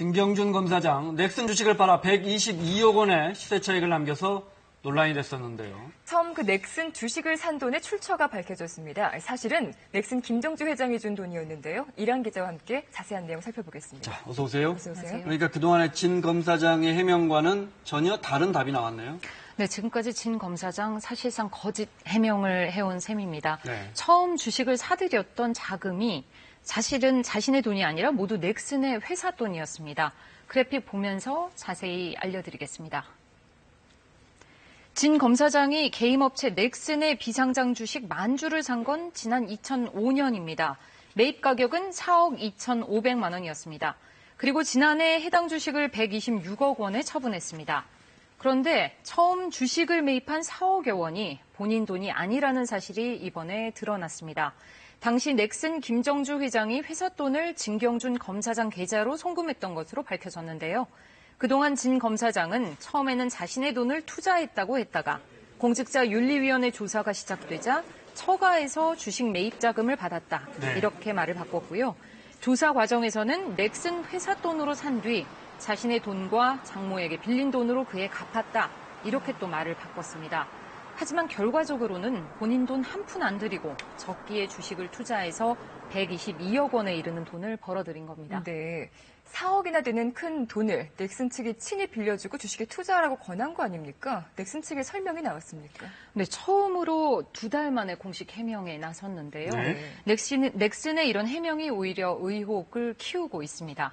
진경준 검사장, 넥슨 주식을 팔아 122억 원의 시세 차익을 남겨서 논란이 됐었는데요. 처음 그 넥슨 주식을 산 돈의 출처가 밝혀졌습니다. 사실은 넥슨 김정주 회장이 준 돈이었는데요. 이란 기자와 함께 자세한 내용 살펴보겠습니다. 자, 어서 오세요. 어서 오세요. 그러니까 그동안의 진 검사장의 해명과는 전혀 다른 답이 나왔네요. 네, 지금까지 진 검사장 사실상 거짓 해명을 해온 셈입니다. 네. 처음 주식을 사들였던 자금이 사실은 자신의 돈이 아니라 모두 넥슨의 회사 돈이었습니다. 그래픽 보면서 자세히 알려드리겠습니다. 진 검사장이 게임업체 넥슨의 비상장 주식 10,000주를 산 건 지난 2005년입니다. 매입 가격은 4억 2,500만 원이었습니다. 그리고 지난해 해당 주식을 126억 원에 처분했습니다. 그런데 처음 주식을 매입한 4억여 원이 본인 돈이 아니라는 사실이 이번에 드러났습니다. 당시 넥슨 김정주 회장이 회사 돈을 진경준 검사장 계좌로 송금했던 것으로 밝혀졌는데요. 그동안 진 검사장은 처음에는 자신의 돈을 투자했다고 했다가 공직자윤리위원회 조사가 시작되자 처가에서 주식 매입 자금을 받았다. 이렇게 말을 바꿨고요. 조사 과정에서는 넥슨 회사 돈으로 산 뒤 자신의 돈과 장모에게 빌린 돈으로 그에 갚았다. 이렇게 또 말을 바꿨습니다. 하지만 결과적으로는 본인 돈 한 푼 안 들이고 적기에 주식을 투자해서 122억 원에 이르는 돈을 벌어들인 겁니다. 네, 4억이나 되는 큰 돈을 넥슨 측이 친히 빌려주고 주식에 투자하라고 권한 거 아닙니까? 넥슨 측의 설명이 나왔습니까? 네, 처음으로 2달 만에 공식 해명에 나섰는데요. 네. 넥슨의 이런 해명이 오히려 의혹을 키우고 있습니다.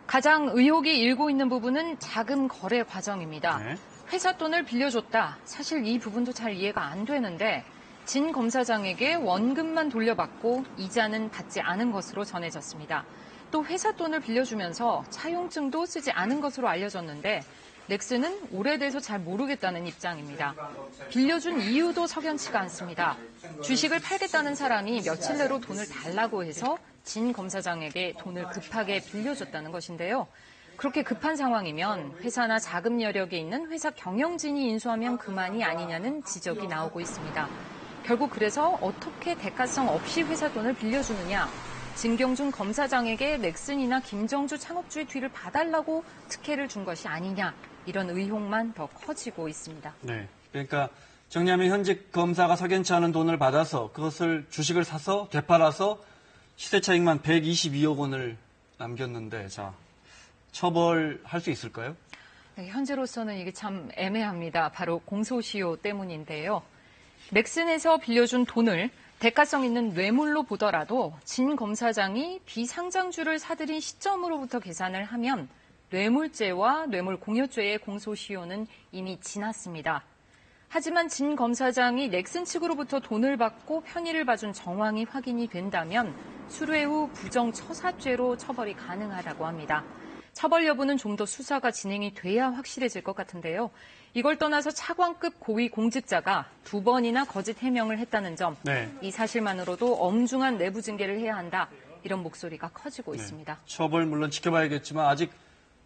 가장 의혹이 일고 있는 부분은 자금 거래 과정입니다. 네. 회사 돈을 빌려줬다. 사실 이 부분도 잘 이해가 안 되는데 진 검사장에게 원금만 돌려받고 이자는 받지 않은 것으로 전해졌습니다. 또 회사 돈을 빌려주면서 차용증도 쓰지 않은 것으로 알려졌는데 넥슨은 오래돼서 잘 모르겠다는 입장입니다. 빌려준 이유도 석연치가 않습니다. 주식을 팔겠다는 사람이 며칠 내로 돈을 달라고 해서 진 검사장에게 돈을 급하게 빌려줬다는 것인데요. 그렇게 급한 상황이면 회사나 자금 여력에 있는 회사 경영진이 인수하면 그만이 아니냐는 지적이 나오고 있습니다. 결국 그래서 어떻게 대가성 없이 회사 돈을 빌려주느냐, 진경준 검사장에게 넥슨이나 김정주 창업주의 뒤를 봐달라고 특혜를 준 것이 아니냐, 이런 의혹만 더 커지고 있습니다. 네. 그러니까 정리하면 현직 검사가 석연치 않은 돈을 받아서 그것을 주식을 사서 되팔아서 시세 차익만 122억 원을 남겼는데, 자, 처벌할 수 있을까요? 네, 현재로서는 이게 참 애매합니다. 바로 공소시효 때문인데요. 넥슨에서 빌려준 돈을 대가성 있는 뇌물로 보더라도 진 검사장이 비상장주를 사들인 시점으로부터 계산을 하면 뇌물죄와 뇌물공여죄의 공소시효는 이미 지났습니다. 하지만 진 검사장이 넥슨 측으로부터 돈을 받고 편의를 봐준 정황이 확인이 된다면 수뢰 후 부정처사죄로 처벌이 가능하다고 합니다. 처벌 여부는 좀 더 수사가 진행이 돼야 확실해질 것 같은데요. 이걸 떠나서 차관급 고위 공직자가 2번이나 거짓 해명을 했다는 점, 이 사실만으로도 엄중한 내부 징계를 해야 한다. 이런 목소리가 커지고 있습니다. 처벌 물론 지켜봐야겠지만 아직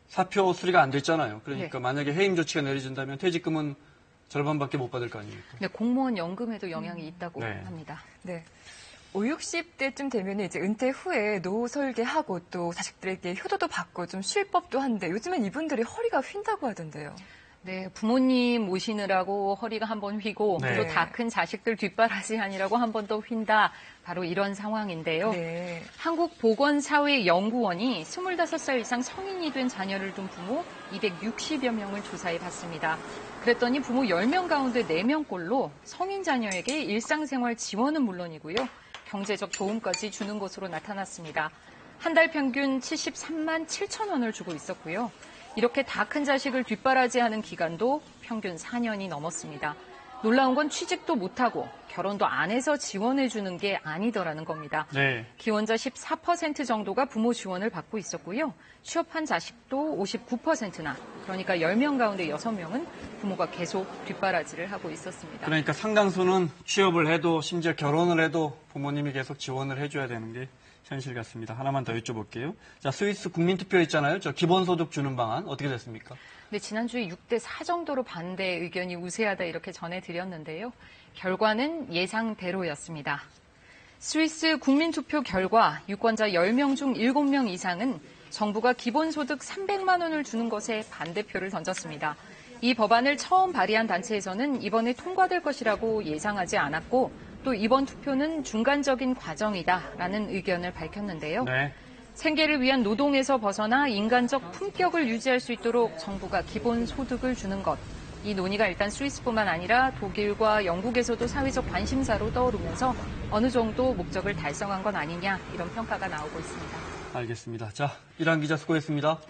사표 수리가 안 됐잖아요. 그러니까 만약에 해임 조치가 내려진다면 퇴직금은 절반밖에 못 받을 거 아닙니까? 네, 공무원 연금에도 영향이 있다고 합니다. 네. 50, 60대쯤 되면 이제 은퇴 후에 노후 설계하고 또 자식들에게 효도도 받고 좀 쉴 법도 한데 요즘엔 이분들이 허리가 휜다고 하던데요. 네, 부모님 모시느라고 허리가 한 번 휘고 또 다 큰 자식들 뒷바라지 하느라고 한 번 더 휜다. 바로 이런 상황인데요. 네. 한국보건사회연구원이 25살 이상 성인이 된 자녀를 둔 부모 260여 명을 조사해 봤습니다. 그랬더니 부모 10명 가운데 4명꼴로 성인 자녀에게 일상생활 지원은 물론이고요. 경제적 도움까지 주는 것으로 나타났습니다. 한 달 평균 73만 7천 원을 주고 있었고요. 이렇게 다 큰 자식을 뒷바라지하는 기간도 평균 4년이 넘었습니다. 놀라운 건 취직도 못하고 결혼도 안 해서 지원해주는 게 아니더라는 겁니다. 기혼자 14% 정도가 부모 지원을 받고 있었고요. 취업한 자식도 59%나, 그러니까 10명 가운데 6명은 부모가 계속 뒷바라지를 하고 있었습니다. 그러니까 상당수는 취업을 해도 심지어 결혼을 해도 부모님이 계속 지원을 해줘야 되는 게 현실 같습니다. 하나만 더 여쭤볼게요. 자, 스위스 국민투표 있잖아요. 저 기본소득 주는 방안 어떻게 됐습니까? 네, 지난주에 6대 4 정도로 반대 의견이 우세하다 이렇게 전해드렸는데요. 결과는 예상대로였습니다. 스위스 국민투표 결과 유권자 10명 중 7명 이상은 정부가 기본소득 300만 원을 주는 것에 반대표를 던졌습니다. 이 법안을 처음 발의한 단체에서는 이번에 통과될 것이라고 예상하지 않았고 또 이번 투표는 중간적인 과정이다라는 의견을 밝혔는데요. 네. 생계를 위한 노동에서 벗어나 인간적 품격을 유지할 수 있도록 정부가 기본소득을 주는 것. 이 논의가 일단 스위스뿐만 아니라 독일과 영국에서도 사회적 관심사로 떠오르면서 어느 정도 목적을 달성한 건 아니냐 이런 평가가 나오고 있습니다. 알겠습니다. 자, 이란 기자 수고했습니다.